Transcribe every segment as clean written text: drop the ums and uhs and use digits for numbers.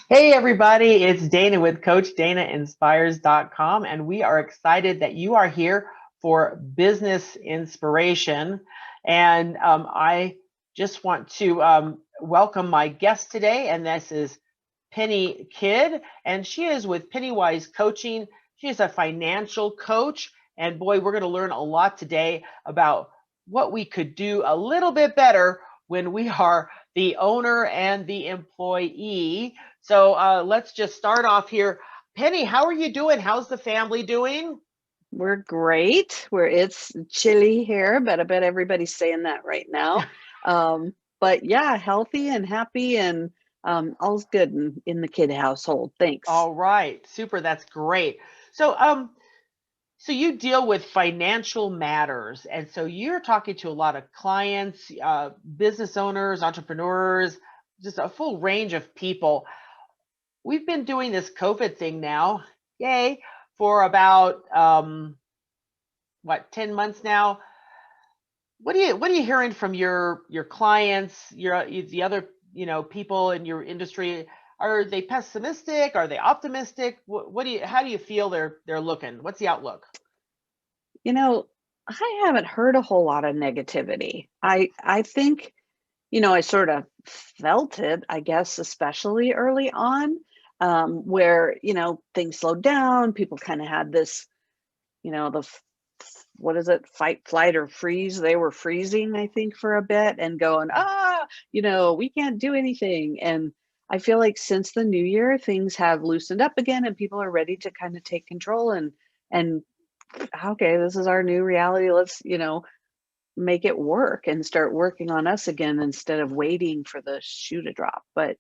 Hey everybody, it's Dana with CoachDanaInspires.com, and we are excited that you are here for Business Inspiration. And I just want to welcome my guest today, and this is Penny Kidd, and she is with Pennywise Coaching. She is a financial coach, and boy, we're going to learn a lot today about what we could do a little bit better when we are the owner and the employee. So let's just start off here. Penny, how are you doing? How's the family doing? We're great. It's chilly here, but I bet everybody's saying that right now. But yeah, healthy and happy and all's good in the kid household. Thanks. All right, super. That's great. So, so you deal with financial matters, and so you're talking to a lot of clients, business owners, entrepreneurs, just a full range of people. We've been doing this COVID thing now, yay, for about what, 10 months now. What are you hearing from your clients, the other, people in your industry? Are they pessimistic? Are they optimistic? How do you feel they're looking? What's the outlook? You know, I haven't heard a whole lot of negativity. I think, I sort of felt it, I guess, especially early on, where, things slowed down. People kind of had this, the what is it, fight, flight, or freeze. They were freezing, I think, for a bit and going, we can't do anything. And I feel like since the new year, things have loosened up again and people are ready to kind of take control and okay, this is our new reality. Let's, make it work and start working on us again instead of waiting for the shoe to drop. But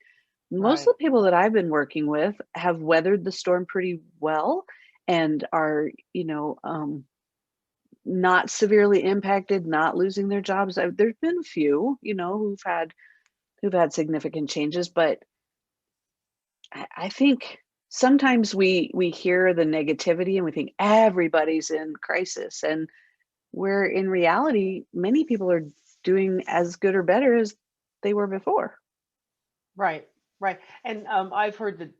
most Right. of the people that I've been working with have weathered the storm pretty well and are, not severely impacted, not losing their jobs. There's been a few, who've had significant changes, but I think sometimes we hear the negativity and we think everybody's in crisis, and where in reality, many people are doing as good or better as they were before. Right. Right. And I've heard that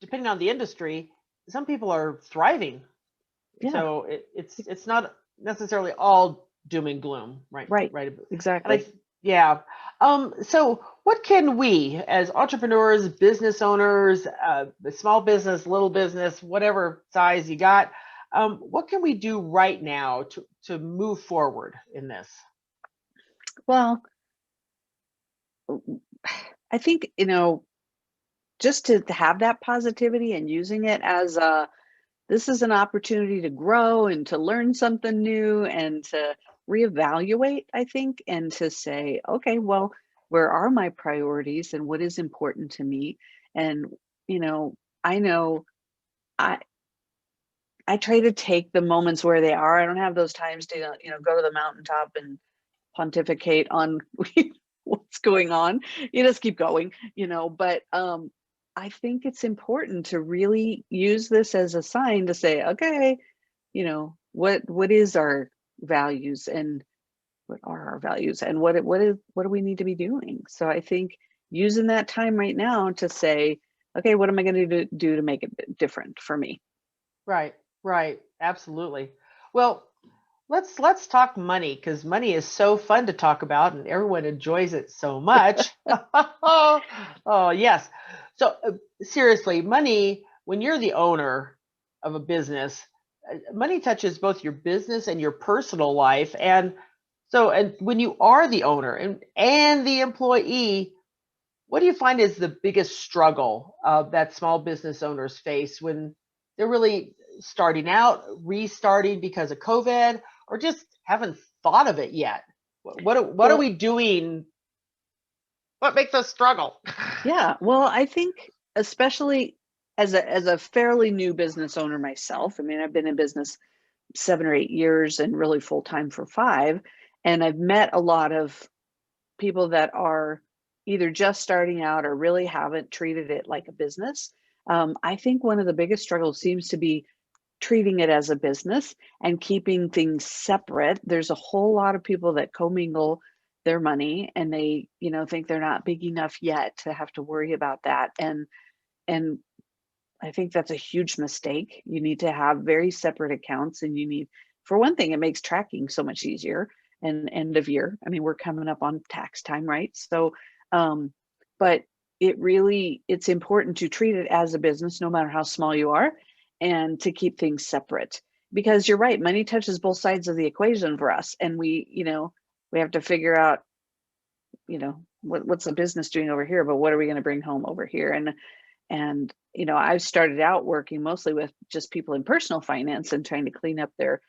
depending on the industry, some people are thriving. Yeah, So it's not necessarily all doom and gloom, right? right. Right. And Exactly. yeah. So what can we, as entrepreneurs, business owners, small business, little business, whatever size you got, what can we do right now to move forward in this? Well, I think, just to have that positivity and using it as a this is an opportunity to grow and to learn something new and to reevaluate, I think, and to say, okay, well, where are my priorities and what is important to me? And, you know, I know I I try to take the moments where they are. I don't have those times to, go to the mountaintop and pontificate on what's going on. You just keep going, but I think it's important to really use this as a sign to say, okay, what is our values and what are our values and what do we need to be doing? So I think using that time right now to say, okay, what am I going to do to make it different for me? Right. Right. Absolutely. Well, let's talk money because money is so fun to talk about and everyone enjoys it so much. Oh, yes. So seriously, money, when you're the owner of a business, money touches both your business and your personal life. And when you are the owner and the employee, what do you find is the biggest struggle that small business owners face when they're really starting out, restarting because of COVID, or just haven't thought of it yet? What are Well, we doing? What makes us struggle? yeah. Well, I think especially as a fairly new business owner myself, I mean, I've been in business 7 or 8 years and really full time for 5, and I've met a lot of people that are either just starting out or really haven't treated it like a business. I think one of the biggest struggles seems to be treating it as a business and keeping things separate. There's a whole lot of people that commingle their money and they, think they're not big enough yet to have to worry about that. And and I think that's a huge mistake. You need to have very separate accounts, and you need, for one thing, it makes tracking so much easier and end of year. I mean, we're coming up on tax time, right? So, but it's important to treat it as a business, no matter how small you are, and to keep things separate. Because you're right, money touches both sides of the equation for us. And we have to figure out, what's the business doing over here, but what are we going to bring home over here? And I've started out working mostly with just people in personal finance and trying to clean up their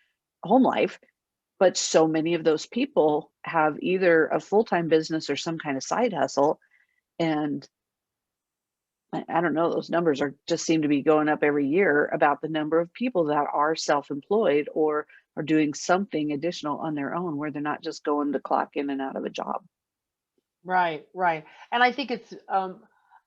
home life. But so many of those people have either a full-time business or some kind of side hustle. And I don't know, those numbers just seem to be going up every year about the number of people that are self-employed or are doing something additional on their own, where they're not just going to clock in and out of a job. Right, right. And I think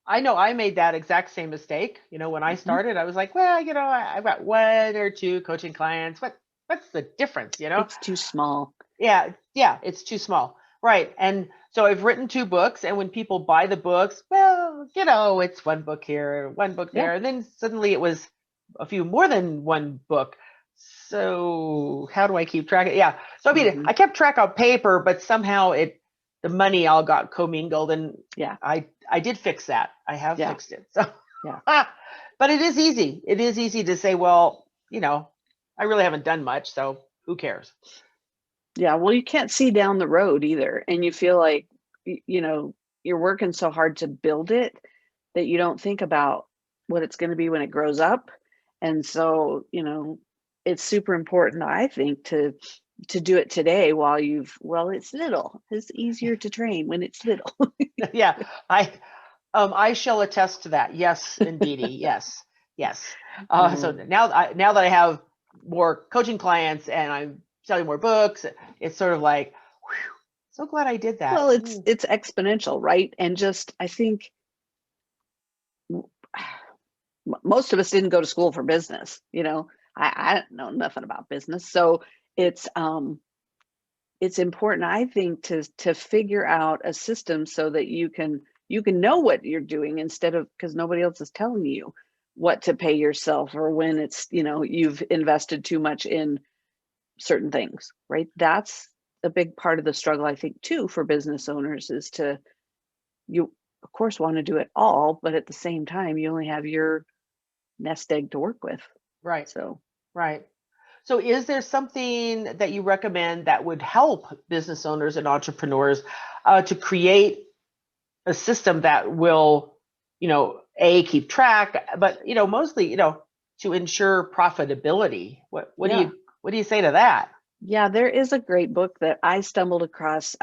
I know I made that exact same mistake. When I started, I was like, well, I've got one or two coaching clients. What's the difference, It's too small. Yeah, yeah, it's too small. Right. And so I've written 2 books, and when people buy the books, well, it's one book here, one book Yeah. there, and then suddenly it was a few more than one book. So how do I keep track of it? Yeah. So I mean, I kept track on paper, but somehow the money all got commingled, and Yeah, I did fix that. I have Yeah. fixed it. So Yeah. but it is easy. It is easy to say, well, I really haven't done much, so who cares? Yeah, well, you can't see down the road either, and you feel like you're working so hard to build it that you don't think about what it's going to be when it grows up. And so it's super important, I think, to do it today while it's little. It's easier to train when it's little. Yeah, I shall attest to that. Yes, indeedy. Yes, yes. So now that I have more coaching clients and I'm selling more books, it's sort of like, whew, so glad I did that. Well, it's exponential, right? And just, I think most of us didn't go to school for business. I know nothing about business. So it's important, I think, to figure out a system so that you can know what you're doing, instead of, because nobody else is telling you what to pay yourself, or when it's you've invested too much in certain things, right? That's a big part of the struggle, I think, too, for business owners, is you of course want to do it all, but at the same time you only have your nest egg to work with. Right. So Right. So is there something that you recommend that would help business owners and entrepreneurs to create a system that will, keep track, but, mostly, to ensure profitability? What do you say to that? Yeah, there is a great book that I stumbled across.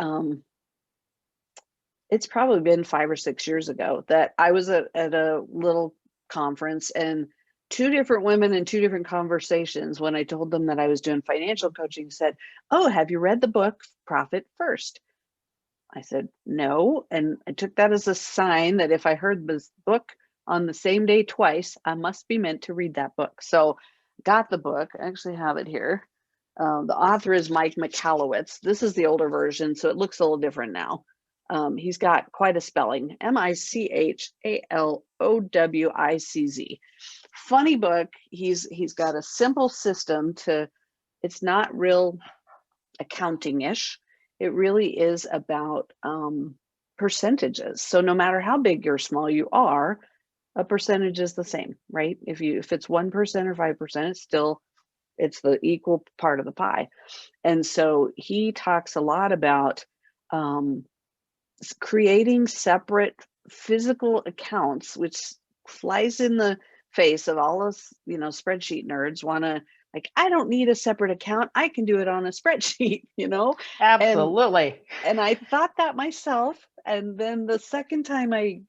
It's probably been 5 or 6 years ago, that I was at a little conference, and 2 different women in 2 different conversations, when I told them that I was doing financial coaching, said, "Oh, have you read the book Profit First?" I said, "No." And I took that as a sign that if I heard this book on the same day twice, I must be meant to read that book. So got the book. I actually have it here. The author is Mike Michalowicz. This is the older version, so it looks a little different now. He's got quite a spelling, Michalowicz. Funny book. He's got a simple system it's not real accounting-ish. It really is about percentages. So no matter how big or small you are, a percentage is the same, right? If it's 1% or 5%, it's the equal part of the pie. And so he talks a lot about creating separate physical accounts, which flies in the face of all us, spreadsheet nerds want to, like, I don't need a separate account. I can do it on a spreadsheet, Absolutely. And I thought that myself. And then the second time I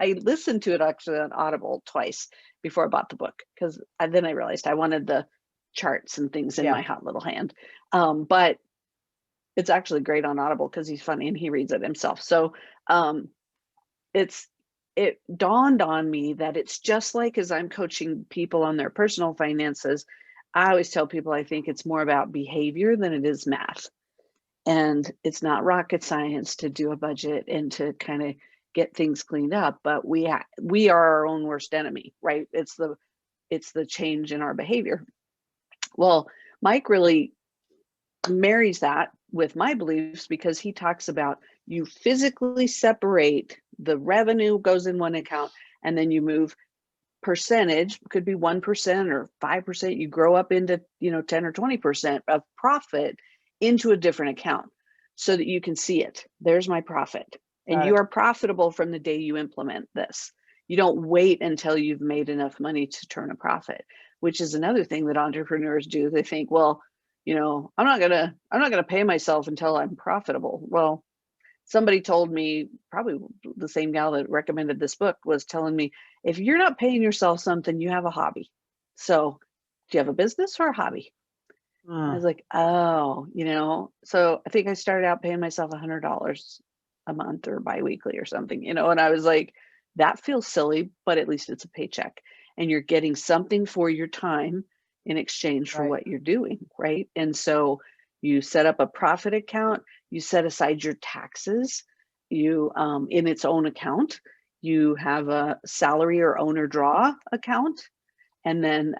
listened to it, actually, on Audible twice before I bought the book, because then I realized I wanted the charts and things in my hot little hand. But it's actually great on Audible because he's funny and he reads it himself. So it dawned on me that it's just like, as I'm coaching people on their personal finances, I always tell people I think it's more about behavior than it is math. And it's not rocket science to do a budget and to kind of get things cleaned up, but we are our own worst enemy, right? It's the change in our behavior. Well, Mike really marries that with my beliefs, because he talks about you physically separate the revenue goes in one account, and then you move percentage, could be 1% or 5%, you grow up into 10 or 20% of profit into a different account so that you can see it. There's my profit. And Got you it. are profitable from the day you implement this. You don't wait until you've made enough money to turn a profit, which is another thing that entrepreneurs do. They think, well, I'm not gonna pay myself until I'm profitable. Well, somebody told me, probably the same gal that recommended this book, was telling me, if you're not paying yourself something, you have a hobby. So do you have a business or a hobby? I was Mm, like, oh, so I think I started out paying myself $100 a month or biweekly or something, and I was like, that feels silly, but at least it's a paycheck and you're getting something for your time in exchange for right. what you're doing, right? And so you set up a profit account, you set aside your taxes, you in its own account, you have a salary or owner draw account, and then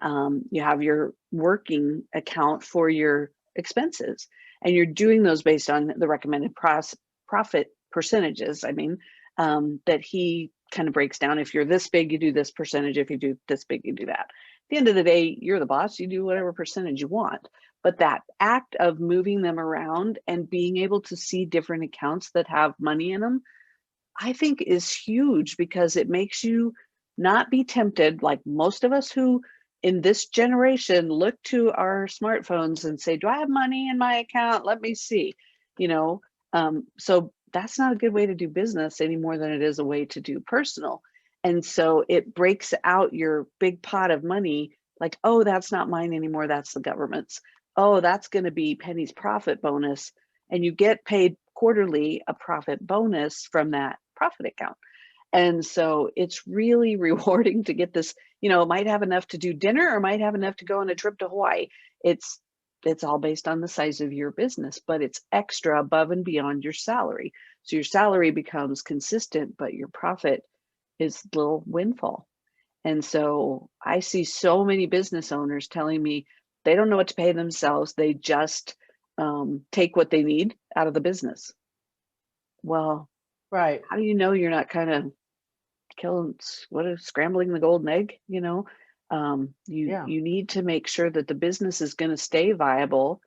you have your working account for your expenses, and you're doing those based on the recommended profit percentages. I mean, that he kind of breaks down. If you're this big, you do this percentage. If you do this big, you do that. At the end of the day, you're the boss. You do whatever percentage you want. But that act of moving them around and being able to see different accounts that have money in them, I think is huge, because it makes you not be tempted, like most of us who in this generation look to our smartphones and say, do I have money in my account? Let me see, you know. So that's not a good way to do business any more than it is a way to do personal. And so it breaks out your big pot of money, like, oh, that's not mine anymore, that's the government's. Oh, that's going to be Penny's profit bonus. And you get paid quarterly a profit bonus from that profit account. And so it's really rewarding to get this, it might have enough to do dinner or might have enough to go on a trip to Hawaii. It's all based on the size of your business, but it's extra above and beyond your salary. So your salary becomes consistent, but your profit is a little windfall. And so I see so many business owners telling me they don't know what to pay themselves. They just take what they need out of the business. Well, Right. how do you know you're not kind of scrambling the golden egg? You Yeah. need to make sure that the business is going to stay viable,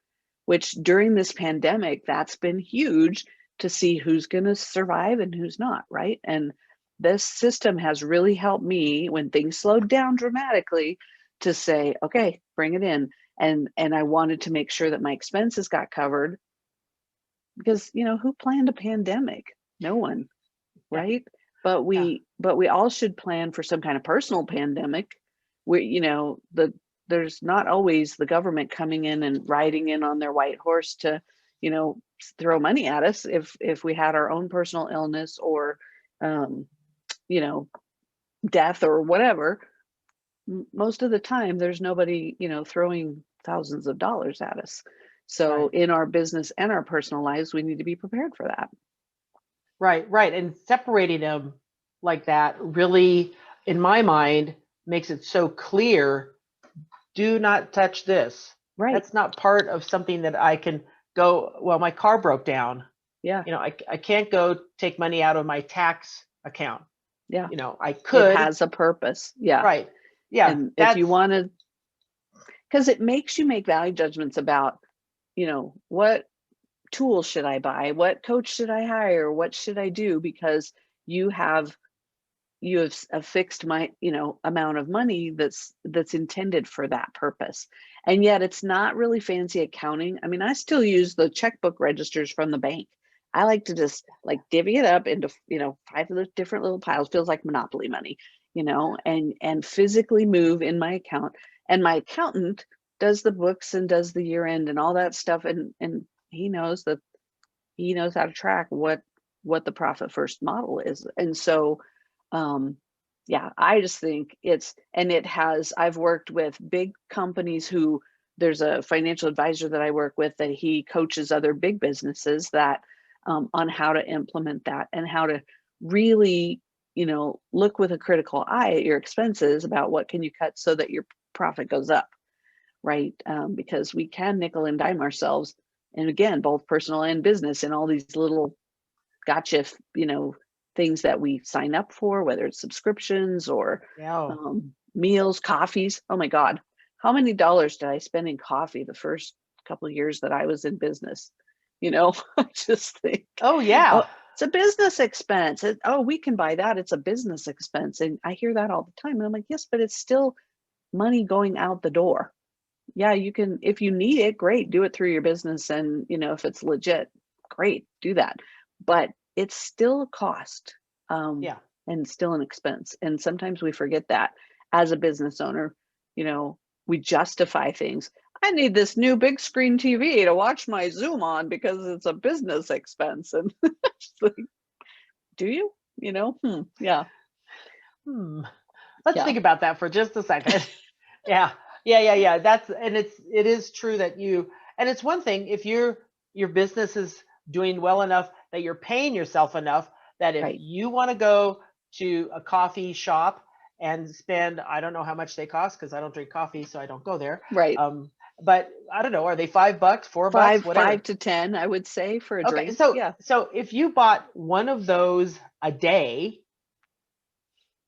which during this pandemic, that's been huge, to see who's going to survive and who's not, right? And this system has really helped me when things slowed down dramatically to say, okay, bring it in. And I wanted to make sure that my expenses got covered, because who planned a pandemic? No one, Yeah. right? But Yeah. we all should plan for some kind of personal pandemic. There's not always the government coming in and riding in on their white horse to, you know, throw money at us. If we had our own personal illness or, um, you know, death or whatever, most of the time there's nobody, throwing thousands of dollars at us. So Right. in our business and our personal lives, we need to be prepared for that. Right. Right. And separating them like that really, in my mind, makes it so clear. Do not touch this. Right. That's not part of something that I can go, well, my car broke down. Yeah. I can't go take money out of my tax account. Yeah. I It could. has a purpose. Yeah. Right. Yeah. And if you That's want to, because it makes you make value judgments about, what tools should I buy? What coach should I hire? What should I do? Because you have a fixed amount of money that's intended for that purpose. And yet it's not really fancy accounting. I mean, I still use the checkbook registers from the bank. I like to just like divvy it up into 5 of the different little piles. Feels like Monopoly money, and physically move in my account. And my accountant does the books and does the year end and all that stuff, and he knows how to track what the profit first model is. And so yeah, I just think I've worked with big companies who, there's a financial advisor that I work with that he coaches other big businesses that on how to implement that and how to really, look with a critical eye at your expenses about what can you cut so that your profit goes up, right? Because we can nickel and dime ourselves, and again, both personal and business, in all these little gotcha, things that we sign up for, whether it's subscriptions or Yeah. meals, coffees. Oh my God, how many dollars did I spend in coffee the first couple of years that I was in business? I just think, Oh oh, yeah. it's a business expense. Oh, we can buy that. It's a business expense. And I hear that all the time. And I'm like, yes, but it's still money going out the door. Yeah, you can, if you need it, great, do it through your business. And, if it's legit, great, do that. But it's still a cost, um, Yeah. and still an expense. And sometimes we forget that as a business owner, you know, we justify things. I need this new big screen TV to watch my Zoom on because it's a business expense. And it's like, do you? Yeah, Hmm. Let's yeah, think about that for just a second. Yeah. Yeah. It is true that and it's one thing if your business is doing well enough that you're paying yourself enough that if right, you want to go to a coffee shop and spend, I don't know how much they cost because I don't drink coffee, so I don't go there. right. Um, but I don't know, are they $5, $4, Five whatever? to 10, I would say, for a Okay, drink. so Yeah. so if you bought one of those a day,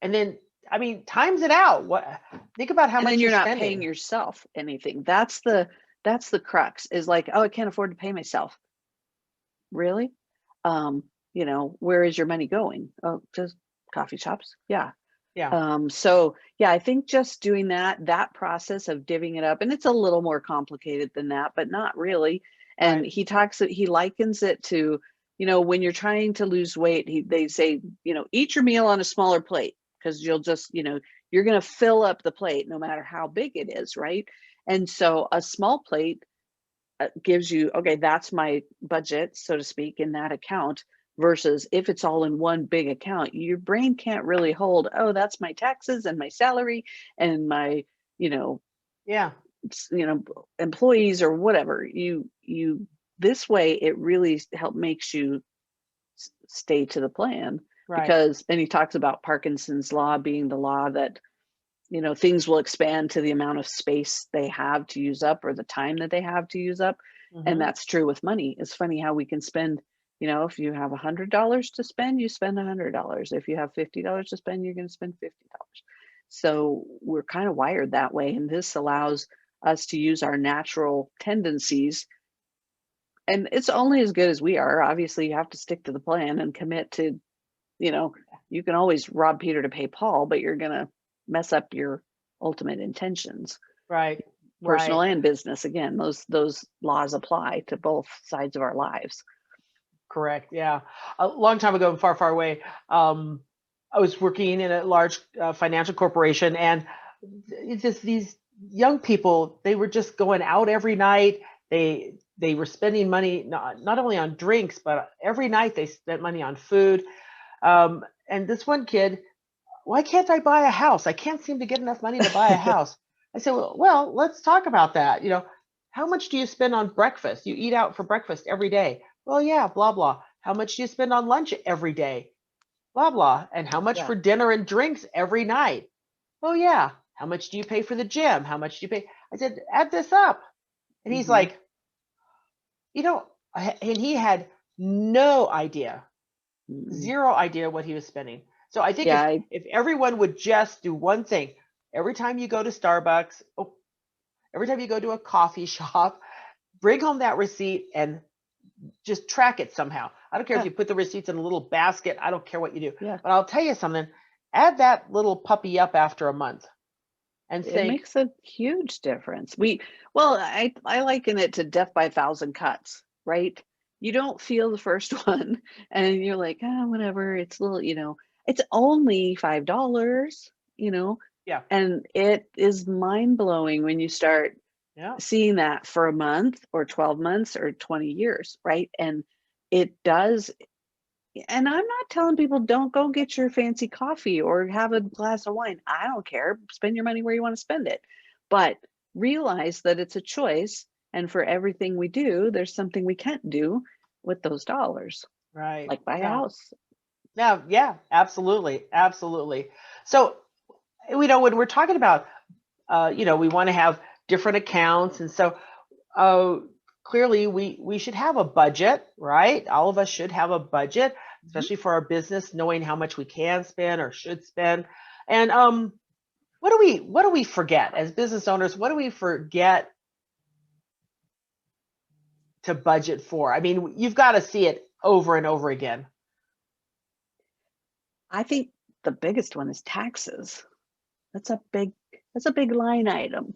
and then I mean times it out. What think about how And then much you're you're not paying spending. yourself anything. That's the crux, is like, oh, I can't afford to pay myself. Really? Where is your money going? Oh, just coffee shops. Yeah. Yeah, So yeah, I think just doing that process of divvying it up, and it's a little more complicated than that, but not really. And right. he likens it to, when you're trying to lose weight, they say, eat your meal on a smaller plate, because you'll just, you're going to fill up the plate no matter how big it is, right? And so a small plate gives you, okay, that's my budget, so to speak, in that account, versus if it's all in one big account, your brain can't really hold, oh, that's my taxes and my salary and my, you know, Yeah, employees or whatever. This way it really makes you stay to the plan, right. because, and he talks about Parkinson's law being the law that, things will expand to the amount of space they have to use up, or the time that they have to use up. And Hmm. that's true with money. It's funny how we can spend, if you have $100 to spend, you spend $100. If you have $50 to spend, you're going to spend $50. So we're kind of wired that way. And this allows us to use our natural tendencies. And it's only as good as we are. Obviously, you have to stick to the plan and commit to, you know, you can always rob Peter to pay Paul, but you're going to mess up your ultimate intentions, Right, personal right. and business. Again, those laws apply to both sides of our lives. Correct. Yeah. A long time ago, far, far away, I was working in a large financial corporation, and it's just these young people. They were just going out every night. They were spending money not only on drinks, but every night they spent money on food. And this one kid, why can't I buy a house? I can't seem to get enough money to buy a house. I said, well, let's talk about that. How much do you spend on breakfast? You eat out for breakfast every day. Well, yeah, blah, blah. How much do you spend on lunch every day? Blah, blah. And how much Yeah. for dinner and drinks every night? Oh, yeah. How much do you pay for the gym? How much do you pay? I said, add this up. And he's Hmm. like, you know, and he had no idea, Hmm. zero idea what he was spending. So I think Yeah. if everyone would just do one thing, every time you go to Starbucks, every time you go to a coffee shop, bring home that receipt and just track it somehow. I don't care if Yeah. you put the receipts in a little basket. I don't care what you do. Yeah. But I'll tell you something. Add that little puppy up after a month and It think, makes a huge difference. Well, I liken it to death by a thousand cuts, right? You don't feel the first one, and you're like, whatever. It's a little, it's only $5, yeah, and it is mind blowing when you start yeah, seeing that for a month or 12 months or 20 years, right? And it does. And I'm not telling people don't go get your fancy coffee or have a glass of wine. I don't care. Spend your money where you want to spend it. But realize that it's a choice. And for everything we do, there's something we can't do with those dollars, right. like buy a Yeah. house. Yeah, yeah, absolutely, absolutely. So, when we're talking about, we want to have different accounts, and so uh, clearly we should have a budget, right? All of us should have a budget, Mhm. especially for our business, knowing how much we can spend or should spend. And what do we forget as business owners? What do we forget to budget for? I mean, you've got to see it over and over again. I think the biggest one is taxes. That's a big that's a big line item,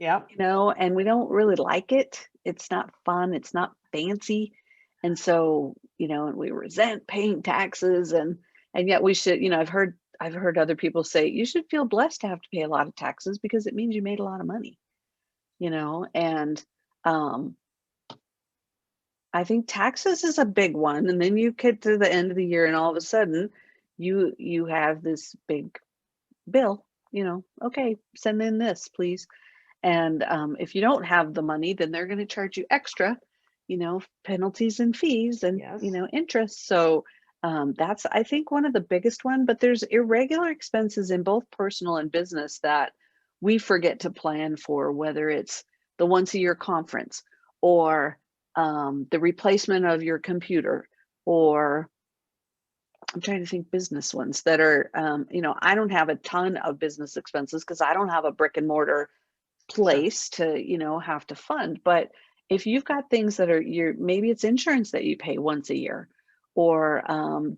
Yeah, and we don't really like it. It's not fun, it's not fancy. And so, and we resent paying taxes and yet we should, I've heard other people say you should feel blessed to have to pay a lot of taxes because it means you made a lot of money, and um I think taxes is a big one. And then you get to the end of the year and all of a sudden you have this big bill, okay, send in this, please. And if you don't have the money, then they're going to charge you extra, penalties and fees and, yes, interest. So that's, I think, one of the biggest one. But there's irregular expenses in both personal and business that we forget to plan for, whether it's the once a year conference or the replacement of your computer, or I'm trying to think business ones that are, I don't have a ton of business expenses because I don't have a brick and mortar sure, place to, have to fund. But if you've got things that are maybe it's insurance that you pay once a year, or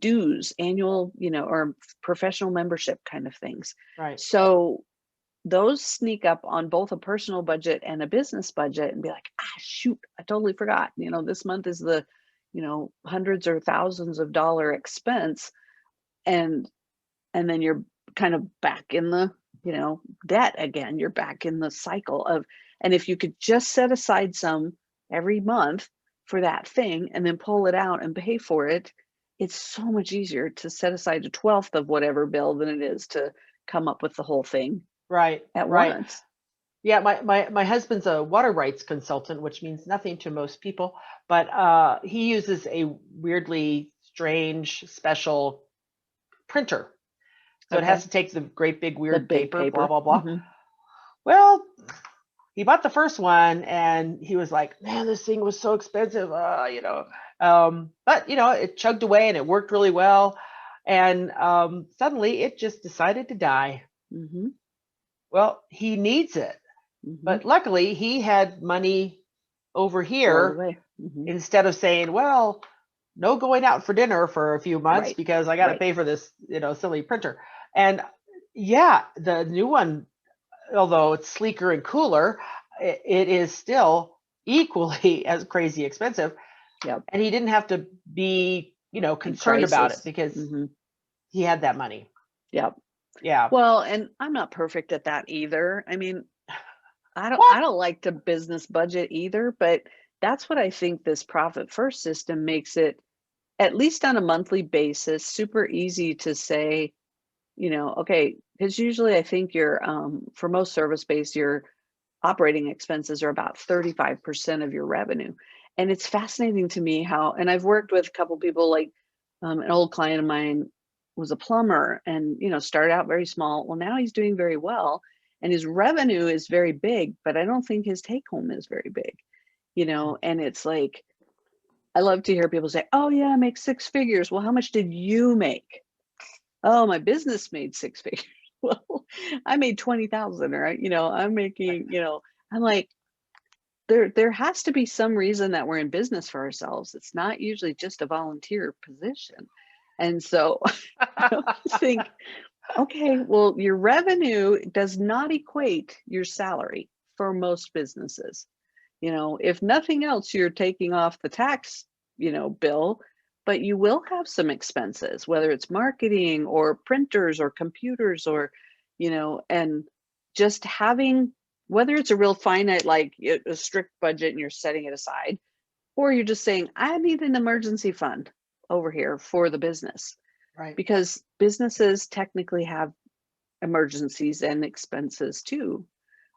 dues, annual, or professional membership kind of things. right. So those sneak up on both a personal budget and a business budget and be like, shoot, I totally forgot. This month is the, hundreds or thousands of dollar expense. And then you're kind of back in the, debt again. You're back in the cycle of, and if you could just set aside some every month for that thing and then pull it out and pay for it, it's so much easier to set aside a twelfth of whatever bill than it is to come up with the whole thing Right, at right. once. Yeah, my husband's a water rights consultant, which means nothing to most people, but he uses a weirdly strange special printer. So it has Okay. to take the great big The weird big paper, blah paper. blah blah. Hmm. Well, he bought the first one and he was like, "Man, this thing was so expensive." But it chugged away and it worked really well. And suddenly it just decided to die. Hmm. Well, he needs it. Hmm. But luckily, he had money over Squirreled here away. Hmm. instead of saying, "Well, no going out for dinner for a few months Right. because I got to Right. pay for this, silly printer." And yeah, the new one, although it's sleeker and cooler, it is still equally as crazy expensive. Yep. And he didn't have to be, In concerned about it crisis. because Hmm. he had that money. Yep. Yeah. Well, and I'm not perfect at that either. I mean, I don't What? I don't like to business budget either, but that's what I think this profit first system makes it, at least on a monthly basis, super easy to say, okay, because usually I think your for most service based, your operating expenses are about 35% of your revenue. And it's fascinating to me how, and I've worked with a couple people like an old client of mine was a plumber and, started out very small. Well, now he's doing very well and his revenue is very big, but I don't think his take home is very big, and it's like, I love to hear people say, oh, yeah, I make six figures. Well, how much did you make? Oh, my business made six figures. Well, I made 20,000, or, I'm making, I'm like, there has to be some reason that we're in business for ourselves. It's not usually just a volunteer position. And so I think, okay, well, your revenue does not equate your salary for most businesses. If nothing else, you're taking off the tax, bill, but you will have some expenses, whether it's marketing or printers or computers or, and just having, whether it's a real finite, like a strict budget and you're setting it aside, or you're just saying, I need an emergency fund over here for the business, Right. because businesses technically have emergencies and expenses too.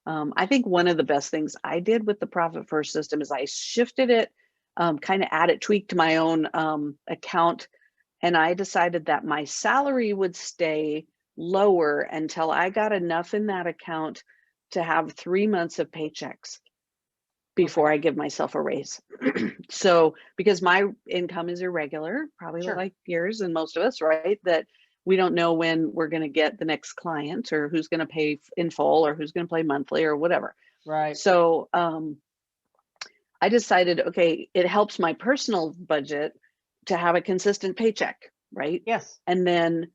I think one of the best things I did with the Profit First system is I shifted it, kind of added, tweaked my own account And I decided that my salary would stay lower until I got enough in that account to have 3 months of paychecks before Okay. I give myself a raise. So, because my income is irregular, probably Sure. like yours and most of us, right? That we don't know when we're going to get the next client or who's going to pay in full or who's going to pay monthly or whatever. Right. So, I decided, okay, it helps my personal budget to have a consistent paycheck, right? Yes. And then,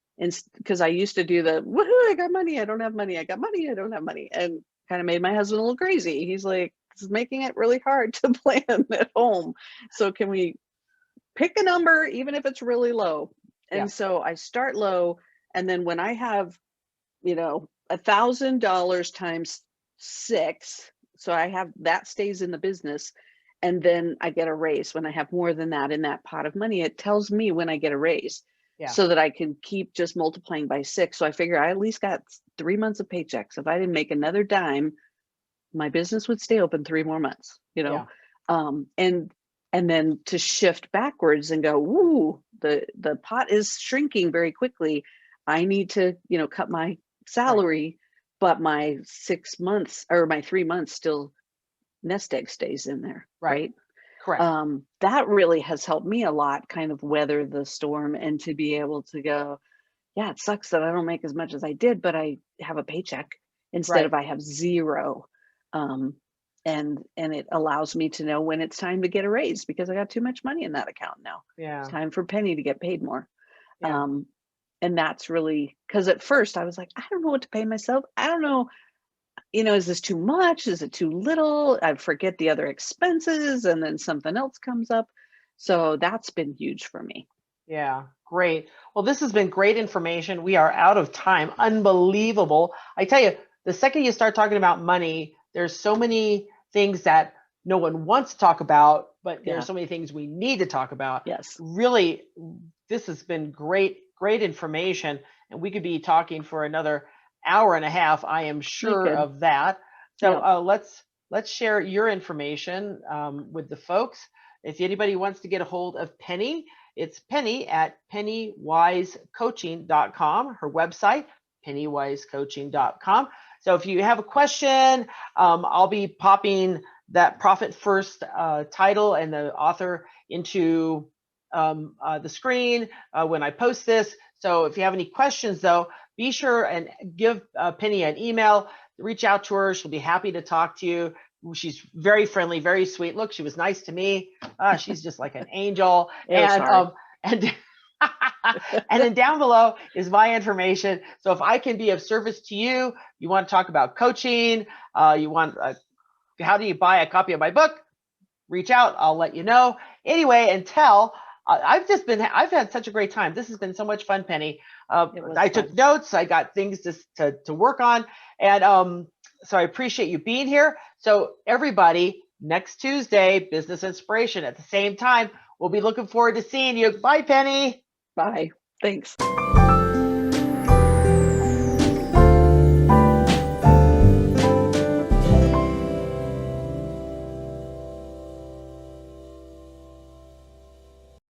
because I used to do the woohoo, I got money, I don't have money, I got money, I don't have money, and kind of made my husband a little crazy. He's like, this is making it really hard to plan at home. So can we pick a number, even if it's really low? Yeah. And so I start low, and then when I have, $1,000 times 6, so I have that stays in the business, and then I get a raise when I have more than that in that pot of money. It tells me when I get a raise Yeah. so that I can keep just multiplying by 6. So I figure I at least got 3 months of paychecks. If I didn't make another dime, my business would stay open 3 more months, Yeah. and then to shift backwards and go, ooh, the pot is shrinking very quickly. I need to, cut my salary, but my 6 months or my 3 months still nest egg stays in there, Right. right? Correct. That really has helped me a lot kind of weather the storm and to be able to go, yeah, it sucks that I don't make as much as I did, but I have a paycheck instead Right. of I have 0. And it allows me to know when it's time to get a raise because I got too much money in that account now. It's Yeah. time for Penny to get paid more. Yeah. And that's really because at first I was like, I don't know what to pay myself. I don't know, is this too much? Is it too little? I forget the other expenses and then something else comes up. So that's been huge for me. Yeah. Great. Well, this has been great information. We are out of time. Unbelievable. I tell you, the second you start talking about money, there's so many things that no one wants to talk about, but Yeah. there's so many things we need to talk about. Yes. Really, this has been great, great information. And we could be talking for another hour and a half. I am sure could. of that. So Yep. let's share your information with the folks. If anybody wants to get a hold of Penny, it's Penny at pennywisecoaching.com, her website, pennywisecoaching.com. So if you have a question, I'll be popping that Profit First title and the author into the screen when I post this. So if you have any questions, though, be sure and give Penny an email. Reach out to her. She'll be happy to talk to you. She's very friendly, very sweet. Look, she was nice to me. She's just like an angel. It was hard. And and then down below is my information. So if I can be of service to you, you want to talk about coaching, you want how do you buy a copy of my book? Reach out. I'll let you know. Anyway, until I've had such a great time. This has been so much fun, Penny. I took notes. I got things to work on, and so I appreciate you being here. So everybody, next Tuesday, Business Inspiration at the same time. We'll be looking forward to seeing you. Bye, Penny. Bye. Thanks.